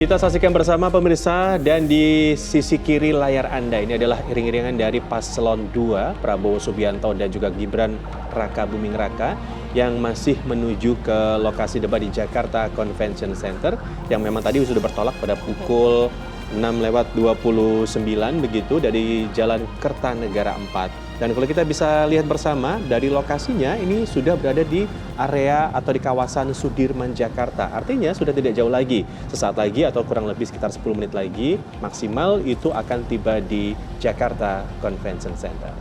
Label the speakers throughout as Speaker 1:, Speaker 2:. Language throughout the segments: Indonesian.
Speaker 1: Kita saksikan bersama pemirsa, dan di sisi kiri layar Anda ini adalah iring-iringan dari Paslon 2, Prabowo Subianto dan juga Gibran Raka Buming Raka yang masih menuju ke lokasi debat di Jakarta Convention Center yang memang tadi sudah bertolak pada pukul 6:29 begitu dari Jalan Kertanegara 4. Dan kalau kita bisa lihat bersama dari lokasinya ini sudah berada di area atau di kawasan Sudirman, Jakarta. Artinya sudah tidak jauh lagi. Sesaat lagi atau kurang lebih sekitar 10 menit lagi maksimal itu akan tiba di Jakarta Convention Center.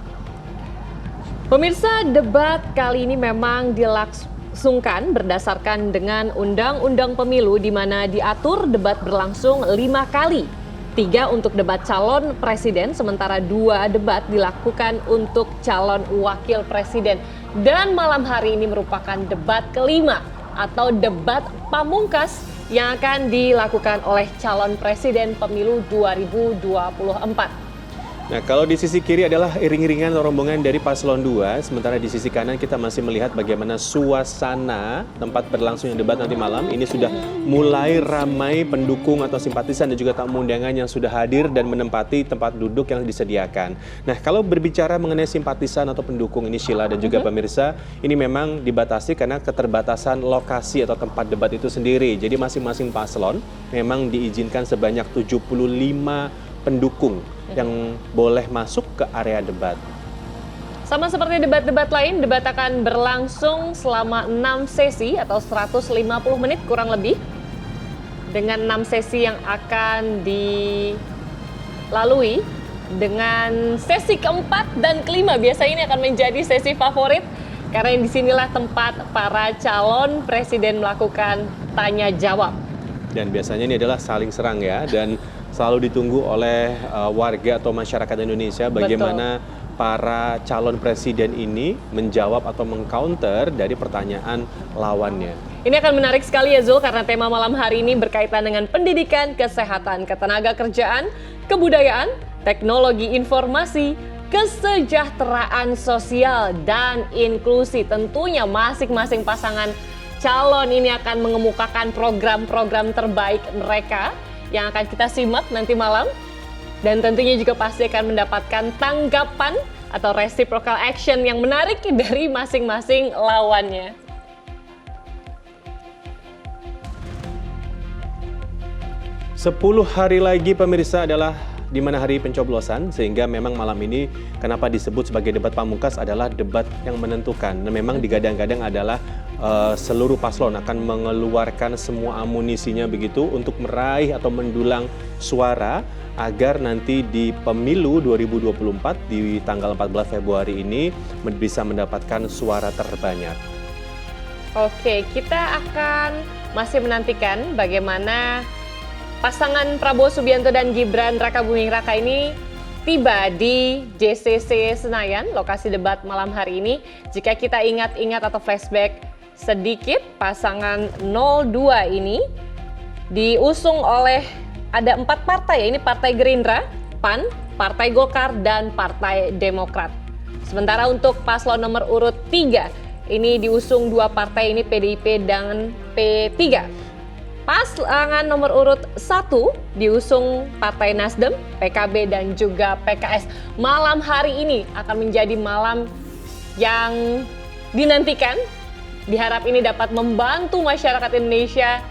Speaker 2: Pemirsa, debat kali ini memang dilangsungkan berdasarkan dengan Undang-Undang Pemilu di mana diatur debat berlangsung 5 kali. 3 untuk debat calon presiden, sementara 2 debat dilakukan untuk calon wakil presiden. Dan malam hari ini merupakan debat kelima atau debat pamungkas yang akan dilakukan oleh calon presiden pemilu 2024.
Speaker 1: Nah, kalau di sisi kiri adalah iring-iringan rombongan dari Paslon 2, sementara di sisi kanan kita masih melihat bagaimana suasana tempat berlangsungnya debat nanti malam. Ini sudah mulai ramai pendukung atau simpatisan dan juga tamu undangan yang sudah hadir dan menempati tempat duduk yang disediakan. Nah, kalau berbicara mengenai simpatisan atau pendukung ini, Sheila dan juga pemirsa, ini memang dibatasi karena keterbatasan lokasi atau tempat debat itu sendiri. Jadi masing-masing paslon memang diizinkan sebanyak 75 pendukung yang boleh masuk ke area debat.
Speaker 2: Sama seperti debat-debat lain, debat akan berlangsung selama 6 sesi atau 150 menit kurang lebih. Dengan 6 sesi yang akan dilalui, dengan sesi keempat dan kelima biasanya ini akan menjadi sesi favorit karena disinilah tempat para calon presiden melakukan tanya jawab.
Speaker 1: Dan biasanya ini adalah saling serang ya, dan selalu ditunggu oleh warga atau masyarakat Indonesia bagaimana para calon presiden ini menjawab atau mengcounter dari pertanyaan lawannya.
Speaker 2: Ini akan menarik sekali ya Zul, karena tema malam hari ini berkaitan dengan pendidikan, kesehatan, ketenagakerjaan, kebudayaan, teknologi informasi, kesejahteraan sosial, dan inklusi. Tentunya masing-masing pasangan calon ini akan mengemukakan program-program terbaik mereka yang akan kita simak nanti malam, dan tentunya juga pasti akan mendapatkan tanggapan atau reciprocal action yang menarik dari masing-masing lawannya.
Speaker 1: Sepuluh hari lagi pemirsa adalah di mana hari pencoblosan, sehingga memang malam ini kenapa disebut sebagai debat pamungkas adalah debat yang menentukan. Dan memang digadang-gadang adalah seluruh paslon akan mengeluarkan semua amunisinya begitu untuk meraih atau mendulang suara agar nanti di pemilu 2024 di tanggal 14 Februari ini bisa mendapatkan suara terbanyak.
Speaker 2: Oke, kita akan masih menantikan bagaimana pasangan Prabowo Subianto dan Gibran Raka Buming Raka ini tiba di JCC Senayan, lokasi debat malam hari ini. Jika kita ingat-ingat atau flashback sedikit, pasangan 02 ini diusung oleh ada 4 partai ya, ini Partai Gerindra, PAN, Partai Golkar, dan Partai Demokrat. Sementara untuk paslon nomor urut 3, ini diusung 2 partai ini, PDIP dan P3. Pasangan nomor urut 1 diusung Partai Nasdem, PKB, dan juga PKS. Malam hari ini akan menjadi malam yang dinantikan. Diharap ini dapat membantu masyarakat Indonesia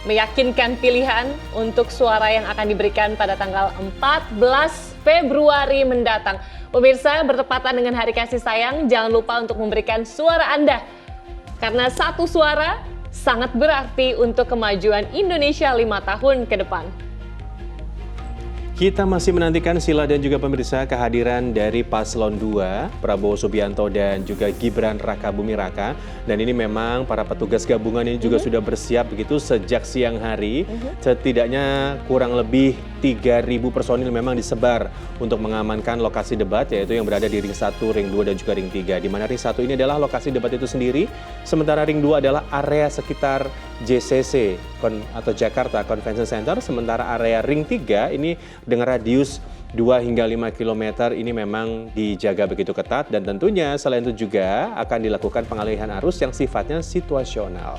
Speaker 2: meyakinkan pilihan untuk suara yang akan diberikan pada tanggal 14 Februari mendatang. Pemirsa, bertepatan dengan Hari Kasih Sayang, jangan lupa untuk memberikan suara Anda. Karena satu suara sangat berarti untuk kemajuan Indonesia 5 tahun ke depan.
Speaker 1: Kita masih menantikan Sheila dan juga pemirsa kehadiran dari Paslon 2, Prabowo Subianto dan juga Gibran Raka Buming Raka. Dan ini memang para petugas gabungan ini juga sudah bersiap begitu sejak siang hari. Setidaknya kurang lebih 3.000 personil memang disebar untuk mengamankan lokasi debat, yaitu yang berada di ring 1, ring 2, dan juga ring 3. Di mana ring 1 ini adalah lokasi debat itu sendiri, sementara ring 2 adalah area sekitar JCC atau Jakarta Convention Center, sementara area ring 3 ini dengan radius 2 hingga 5 km ini memang dijaga begitu ketat, dan tentunya selain itu juga akan dilakukan pengalihan arus yang sifatnya situasional.